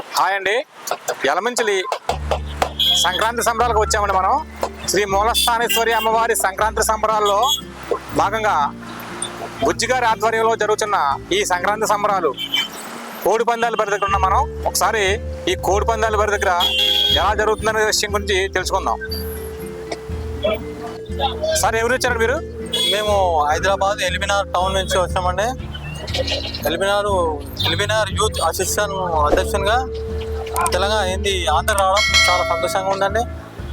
Hi అండి, యలమంచిలి సంక్రాంతి సంబరాలకు వచ్చామండి. మనం శ్రీ మూలస్థానేశ్వరి అమ్మవారి సంక్రాంతి సంబరాల్లో భాగంగా బుజ్జిగారి ఆధ్వర్యంలో జరుగుతున్న ఈ సంక్రాంతి సంబరాలు కోడి పందాల బరి దగ్గర ఉన్నాం. మనం ఒకసారి ఈ కోడి పందాల బరి దగ్గర ఎలా జరుగుతుందనే విషయం గురించి తెలుసుకుందాం. సార్, ఎవరు వచ్చారు మీరు? మేము హైదరాబాద్ ఎల్బీనగర్ టౌన్ నుంచి వచ్చామండి. ఎల్బీనగర్ యూత్ అసోసియేషన్ అధ్యక్షునిగా తెలంగాణ ఆంధ్ర రావడం చాలా సంతోషంగా ఉందండి.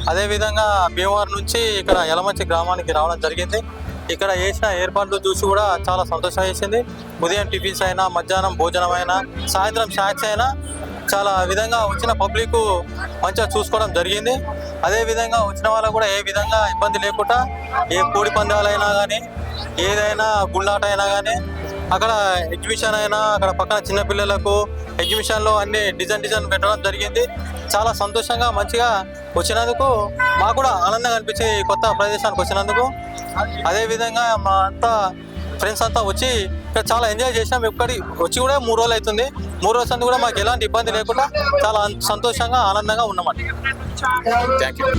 అదేవిధంగా భీమవరం నుంచి ఇక్కడ యలమంచి గ్రామానికి రావడం జరిగింది. ఇక్కడ చేసిన ఏర్పాట్లు చూసి కూడా చాలా సంతోషం వేసింది. ఉదయం టిఫిన్స్ అయినా, మధ్యాహ్నం భోజనం అయినా, సాయంత్రం స్నాక్స్ అయినా చాలా విధంగా వచ్చిన పబ్లిక్ మంచిగా చూసుకోవడం జరిగింది. అదేవిధంగా వచ్చిన వాళ్ళకు కూడా ఏ విధంగా ఇబ్బంది లేకుండా ఏ కోడి పందాలైనా కానీ, ఏదైనా గుళ్ళాట అయినా కానీ, అక్కడ ఎగ్జిబిషన్ అయినా అక్కడ పక్కన చిన్నపిల్లలకు ఎగ్జిబిషన్లో అన్ని డిజైన్ పెట్టడం జరిగింది. చాలా సంతోషంగా మంచిగా వచ్చినందుకు మాకు కూడా ఆనందంగా అనిపించి కొత్త ప్రదేశానికి వచ్చినందుకు. అదేవిధంగా మా అంతా ఫ్రెండ్స్ అంతా వచ్చి ఇక్కడ చాలా ఎంజాయ్ చేసినాం. ఇక్కడి వచ్చి కూడా 3 రోజులు అవుతుంది. 3 రోజులు కూడా మాకు ఎలాంటి ఇబ్బంది లేకుండా చాలా సంతోషంగా ఆనందంగా ఉన్నామండి. Thank you.